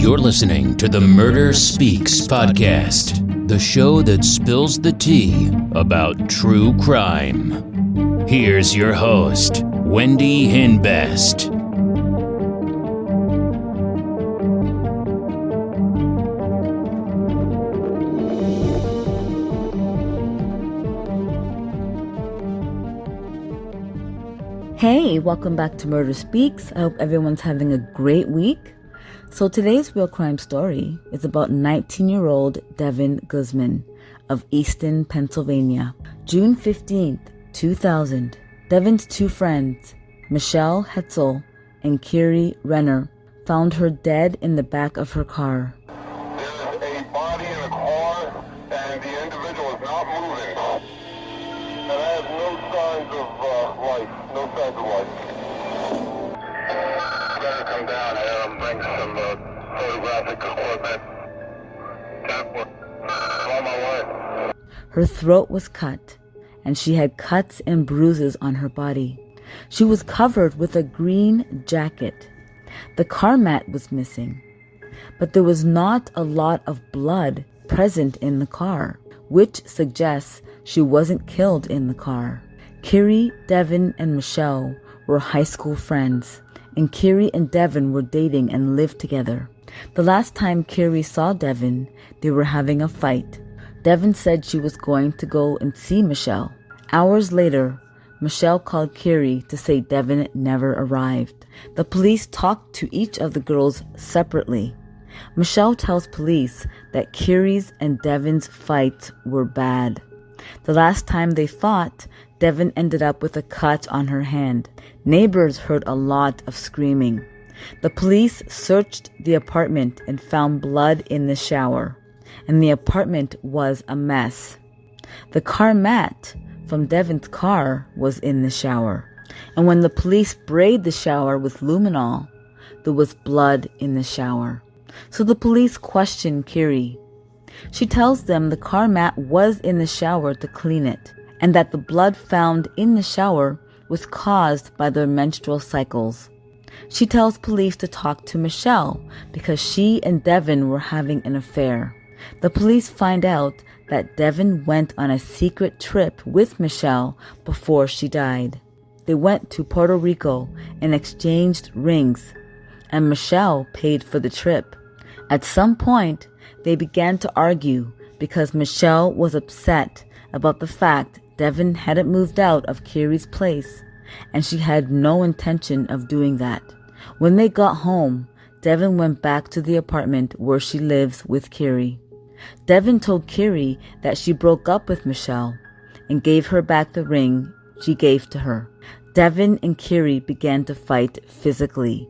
You're listening to the Murder Speaks podcast, the show that spills the tea about true crime. Here's your host, Wendy Hinbest. Hey, welcome back to Murder Speaks. I hope everyone's having a great week. So today's real crime story is about 19-year-old Devon Guzman of Easton, Pennsylvania. June 15th, 2000, Devon's two friends, Michelle Hetzel and Kiri Renner, found her dead in the back of her car. There's a body in a car and the individual is not moving. And has no signs of life. No signs of life. Gotta come down and bring some photographic equipment. On my way. Her throat was cut, and she had cuts and bruises on her body. She was covered with a green jacket. The car mat was missing, but there was not a lot of blood present in the car, which suggests she wasn't killed in the car. Kiri, Devon, and Michelle were high school friends, and Kiri and Devon were dating and lived together. The last time Kiri saw Devon, they were having a fight. Devon said she was going to go and see Michelle. Hours later, Michelle called Kiri to say Devon never arrived. The police talked to each of the girls separately. Michelle tells police that Kiri's and Devon's fights were bad. The last time they fought, Devon ended up with a cut on her hand. Neighbors heard a lot of screaming. The police searched the apartment and found blood in the shower, and the apartment was a mess. The car mat from Devon's car was in the shower, and when the police sprayed the shower with luminol, there was blood in the shower. So the police questioned Kiri. She tells them the car mat was in the shower to clean it, and that the blood found in the shower was caused by their menstrual cycles. She tells police to talk to Michelle because she and Devon were having an affair. The police find out that Devon went on a secret trip with Michelle before she died. They went to Puerto Rico and exchanged rings, and Michelle paid for the trip. At some point, they began to argue because Michelle was upset about the fact Devon hadn't moved out of Kiri's place, and she had no intention of doing that. When they got home, Devon went back to the apartment where she lives with Kiri. Devon told Kiri that she broke up with Michelle and gave her back the ring she gave to her. Devon and Kiri began to fight physically,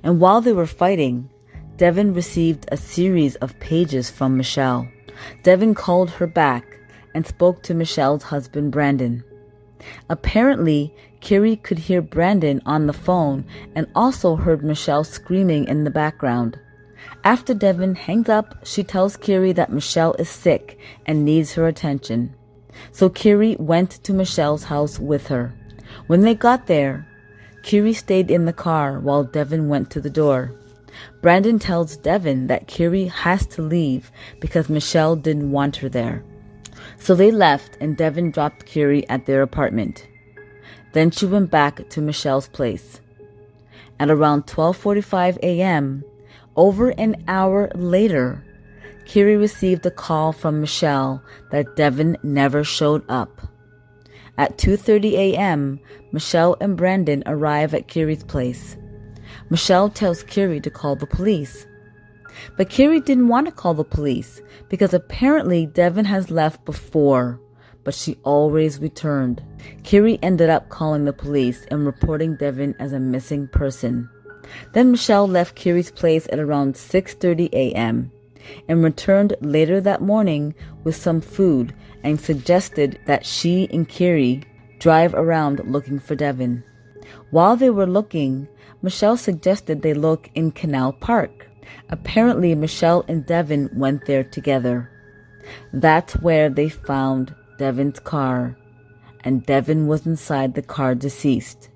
and while they were fighting, Devon received a series of pages from Michelle. Devon called her back and spoke to Michelle's husband, Brandon. Apparently, Kiri could hear Brandon on the phone and also heard Michelle screaming in the background. After Devon hangs up, she tells Kiri that Michelle is sick and needs her attention. So Kiri went to Michelle's house with her. When they got there, Kiri stayed in the car while Devon went to the door. Brandon tells Devon that Kiri has to leave because Michelle didn't want her there. So they left and Devon dropped Kiri at their apartment. Then she went back to Michelle's place. At around 12:45 a.m., over an hour later, Kiri received a call from Michelle that Devon never showed up. At 2:30 a.m., Michelle and Brandon arrive at Kiri's place. Michelle tells Kiri to call the police. But Kiri didn't want to call the police because apparently Devon has left before, but she always returned. Kiri ended up calling the police and reporting Devon as a missing person. Then Michelle left Kiri's place at around 6:30 a.m. and returned later that morning with some food and suggested that she and Kiri drive around looking for Devon. While they were looking, Michelle suggested they look in Canal Park. Apparently, Michelle and Devon went there together. That's where they found Devon's car, and Devon was inside the car deceased.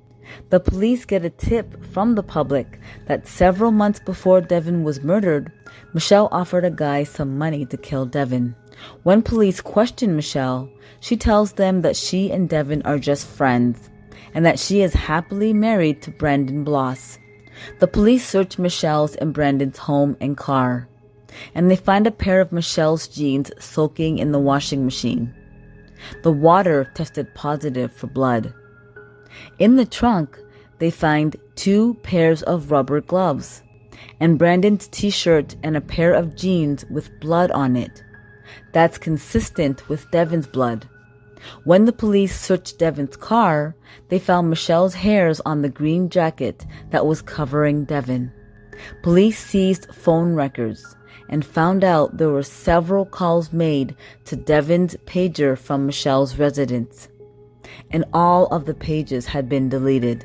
The police get a tip from the public that several months before Devon was murdered, Michelle offered a guy some money to kill Devon. When police question Michelle, she tells them that she and Devon are just friends and that she is happily married to Brandon Bloss. The police search Michelle's and Brandon's home and car, and they find a pair of Michelle's jeans soaking in the washing machine. The water tested positive for blood. In the trunk, they find 2 pairs of rubber gloves and Brandon's t-shirt and a pair of jeans with blood on it. That's consistent with Devon's blood. When the police searched Devon's car, they found Michelle's hairs on the green jacket that was covering Devon. Police seized phone records and found out there were several calls made to Devon's pager from Michelle's residence, and all of the pages had been deleted.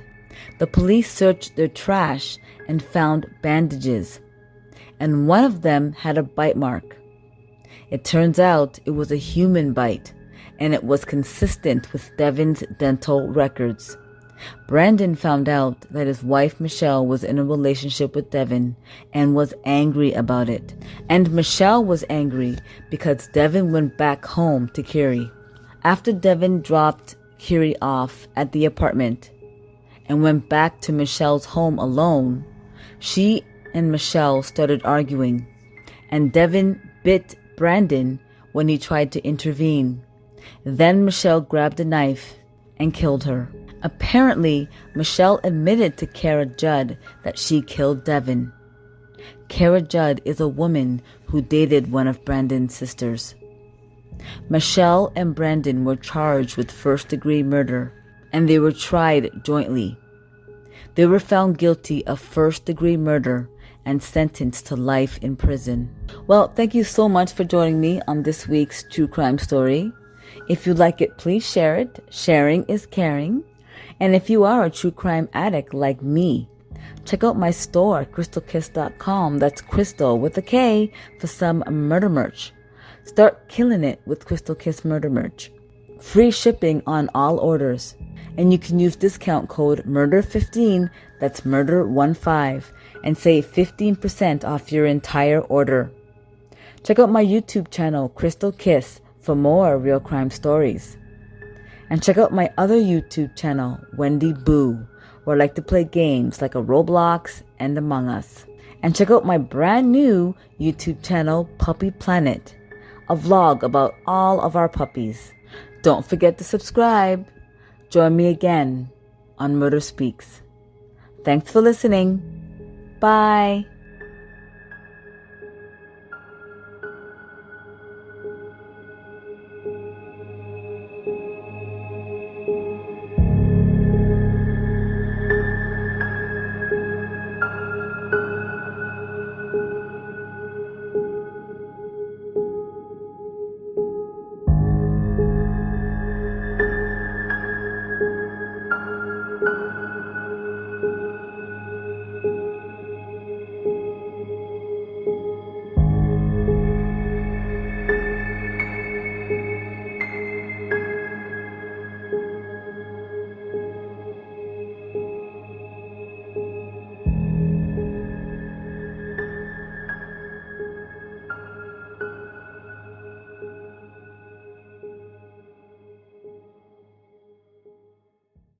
The police searched their trash and found bandages, and one of them had a bite mark. It turns out it was a human bite, and it was consistent with Devon's dental records. Brandon found out that his wife Michelle was in a relationship with Devon and was angry about it. And Michelle was angry because Devon went back home to Kiri. After Devon dropped Kiri off at the apartment and went back to Michelle's home alone, she and Michelle started arguing, and Devon bit Brandon when he tried to intervene. Then Michelle grabbed a knife and killed her. Apparently, Michelle admitted to Kara Judd that she killed Devon. Kara Judd is a woman who dated one of Brandon's sisters. Michelle and Brandon were charged with first-degree murder, and they were tried jointly. They were found guilty of first-degree murder and sentenced to life in prison. Well, thank you so much for joining me on this week's true crime story. If you like it, please share it. Sharing is caring. And if you are a true crime addict like me, check out my store, crystalkiss.com. That's Crystal with a K for some murder merch. Start killing it with Crystal Kiss murder merch. Free shipping on all orders. And you can use discount code MURDER15, that's MURDER15, and save 15% off your entire order. Check out my YouTube channel, Crystal Kiss, for more real crime stories. And check out my other YouTube channel, Wendy Boo, where I like to play games like a Roblox and Among Us. And check out my brand new YouTube channel, Puppy Planet, a vlog about all of our puppies. Don't forget to subscribe. Join me again on Murder Speaks. Thanks for listening. Bye.